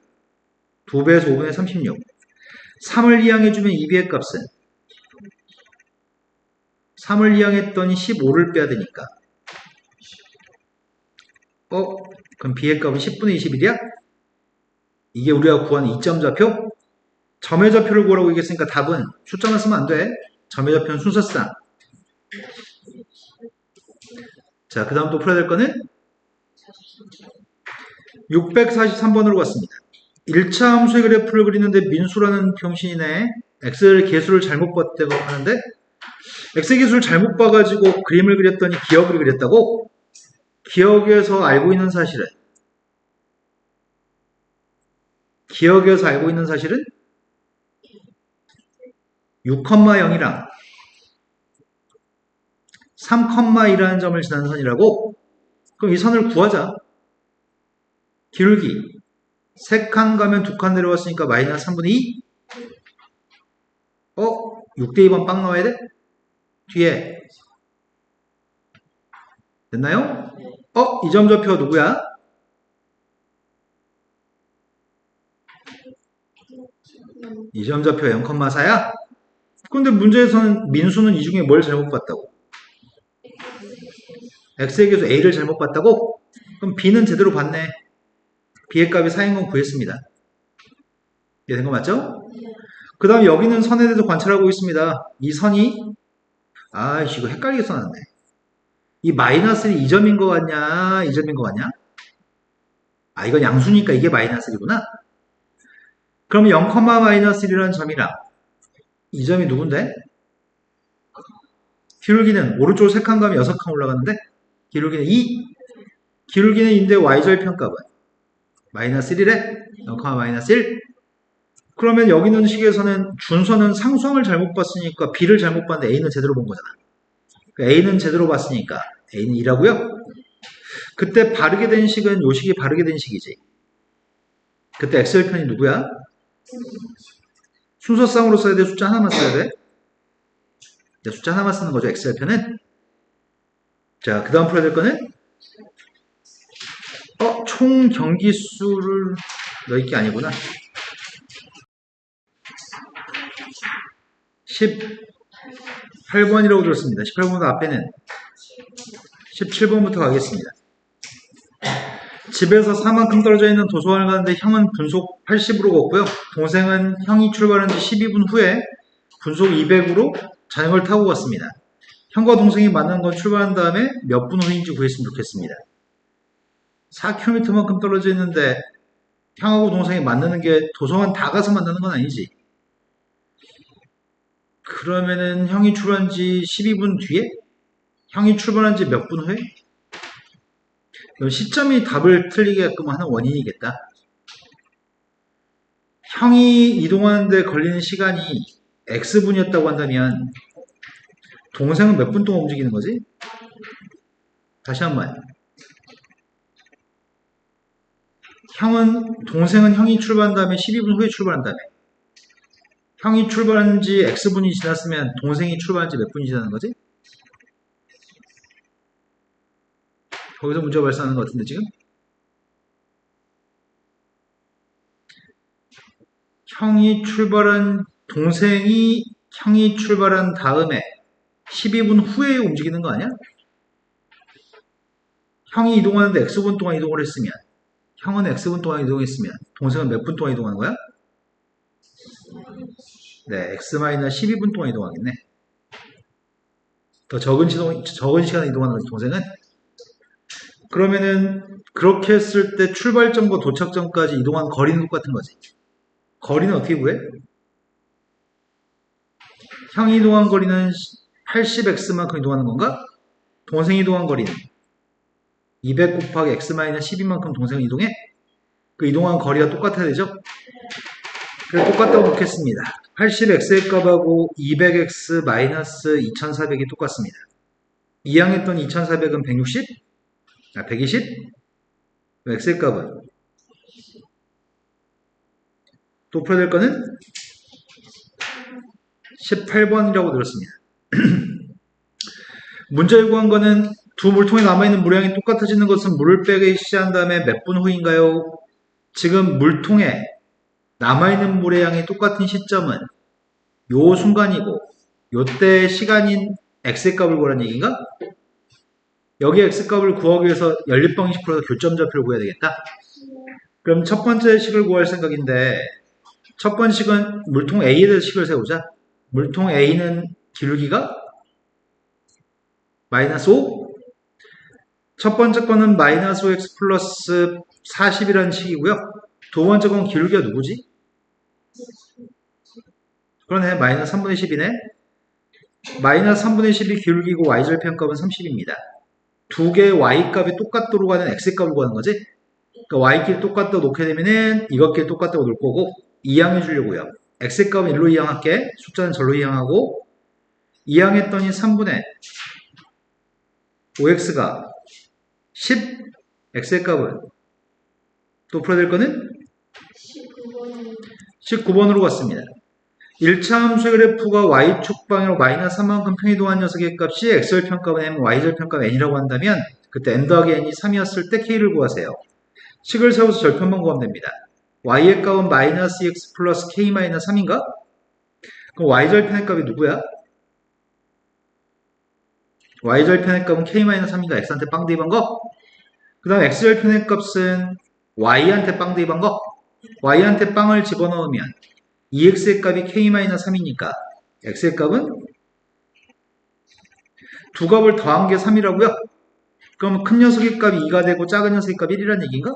2배에서 5분의 36. 3을 이항해주면 2B의 값은 3을 이항했더니 15를 빼야 되니까. 그럼 B의 값은 10분의 21이야? 이게 우리가 구한 2점 좌표? 점의 좌표를 구하라고 얘기했으니까 답은 숫자만 쓰면 안 돼. 점의 좌표는 순서상. 자, 그 다음 또 풀어야 될 거는 643번으로 갔습니다. 1차 함수의 그래프를 그리는데 민수라는 병신이네. X의 개수를 잘못 봤다고 하는데 X의 개수를 잘못 봐가지고 그림을 그렸더니 기억을 그렸다고? 기억에서 알고 있는 사실은 6,0이랑 3,2라는 점을 지난 선이라고? 그럼 이 선을 구하자. 기울기 3칸 가면 2칸 내려왔으니까 마이너스 3분의 2? 6대 2번 빵 나와야 돼? 뒤에 됐나요? 이 점 좌표가 누구야? 이 점 좌표가 0,4야? 그런데 문제에서는 민수는 이 중에 뭘 잘못 봤다고? X의 개수 A를 잘못 봤다고? 그럼 B는 제대로 봤네. B의 값이 4인 건 구했습니다. 이게 된 거 맞죠? 그 다음 여기는 선에 대해서 관찰하고 있습니다. 이 선이 아이씨 이거 헷갈리게 써놨네. 이 마이너스 1이 2점인 거 같냐 2점인 거 같냐? 아 이건 양수니까 이게 마이너스 1이구나. 그럼 0, 마이너스 1이라는 점이랑 이 점이 누군데? 기울기는 오른쪽으로 3칸 가면 6칸 올라가는데 기울기는 2. 기울기는 인데 y절편값은 마이너스 1이래? 0, 마이너스 1. 그러면 여기 있는 식에서는 준서는 상수항을 잘못 봤으니까 B를 잘못 봤는데 A는 제대로 본 거잖아. 그러니까 A는 제대로 봤으니까 A는 2라고요? 그때 바르게 된 식은 요 식이 바르게 된 식이지. 그때 X절편이 누구야? 순서쌍으로 써야 돼? 숫자 하나만 써야 돼? 숫자 하나만 쓰는 거죠. x절편은. 자, 그 다음 풀어야 될 거는 총 경기수를 넣을 게 아니구나. 18번이라고 들었습니다. 18번보다 앞에는 17번부터 가겠습니다. 집에서 4만큼 떨어져 있는 도서관을 가는데 형은 분속 80으로 걷고요. 동생은 형이 출발한 지 12분 후에 분속 200으로 자전거를 타고 갔습니다. 형과 동생이 만난 건 출발한 다음에 몇 분 후인지 구했으면 좋겠습니다. 4km만큼 떨어져 있는데 형하고 동생이 만나는 게 도서관 다 가서 만나는 건 아니지. 그러면은 형이 출발한 지 12분 뒤에? 형이 출발한 지 몇 분 후에? 시점이 답을 틀리게끔 하는 원인이겠다. 형이 이동하는데 걸리는 시간이 X분이었다고 한다면 동생은 몇 분 동안 움직이는 거지? 다시 한번. 동생은 형이 출발한 다음에 12분 후에 출발한다며. 형이 출발한 지 X분이 지났으면 동생이 출발한 지 몇 분이 지나는 거지? 거기서 문제가 발생하는 것 같은데 지금? 동생이 형이 출발한 다음에 12분 후에 움직이는 거 아니야? 형이 이동하는데 X분 동안 이동을 했으면 형은 X분 동안 이동했으면 동생은 몇 분 동안 이동한 거야? 네, X-12분 동안 이동하겠네. 더 적은 시간에 이동하는 거지, 동생은. 그러면은 그렇게 했을 때 출발점과 도착점까지 이동한 거리는 똑같은 거지. 거리는 어떻게 구해? 형이 이동한 거리는 80x만큼 이동하는 건가? 동생이 이동한 거리는 200 곱하기 x-12만큼 동생은 이동해? 그 이동한 거리가 똑같아야 되죠? 그래서 똑같다고 놓겠습니다. 80x의 값하고 200x 마이너스 2400이 똑같습니다. 이항했던 2400은 160? 120? x의 값은 또 풀어야 될 거는 18번이라고 들었습니다. 문제에 구한 거는 두 물통에 남아있는 물량이 똑같아지는 것은 물을 빼기 시작한 다음에 몇 분 후인가요? 지금 물통에 남아있는 물의 양이 똑같은 시점은 요 순간이고 요때 시간인 x의 값을 구하라는 얘기인가? 여기 x값을 구하기 위해서 연립방식 풀어서 교점좌표를 구해야 되겠다. 그럼 첫 번째 식을 구할 생각인데 첫 번째 식은 물통 A에 대해서 식을 세우자. 물통 A는 기울기가 마이너스 5. 첫 번째 거는 마이너스 5x 플러스 40이라는 식이고요. 두 번째 건 기울기가 누구지? 그러네. 마이너스 3분의 10이네. 마이너스 3분의 10이 기울기고 y절편값은 30입니다. 두 개의 y값이 똑같도록 하는 x값을 구하는 거지. 그러니까 y끼리 똑같다고 놓게 되면은 이것끼리 똑같다고 놓을 거고 이항해 주려고요. x값은 1로 이항할게. 숫자는 절로 이항하고 이항했더니 3분의 5x가 10 x의 값은 또 풀어야 될 거는 19번으로 갔습니다. 1차 함수의 그래프가 y축 방향으로 마이너스 3만큼 평이동한 녀석의 값이 x절편값은 m, y절편값 n이라고 한다면 그때 n 더하기 n이 3이었을 때 k를 구하세요. 식을 세워서 절편만 구하면 됩니다. y의 값은 마이너스 2x 플러스 k 마이너스 3인가? 그럼 y절편의 값이 누구야? y절편의 값은 k 마이너스 3인가? x한테 빵 대입한 거? 그 다음 x절편의 값은 y한테 빵 대입한 거? y한테 빵을 집어넣으면 2x의 값이 k-3이니까 x의 값은 두 값을 더한 게 3이라고요? 그럼 큰 녀석의 값이 2가 되고 작은 녀석의 값이 1이라는 얘기인가?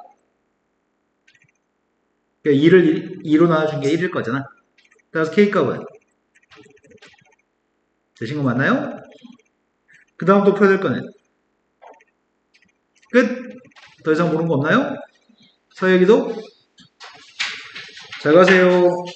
그러니까 2를 2로 나눠준 게 1일 거잖아. 따라서 k값은 되신 거 맞나요? 그 다음 또 풀어야 될 거는 끝! 더 이상 모르는 거 없나요? 서예기도 잘 가세요.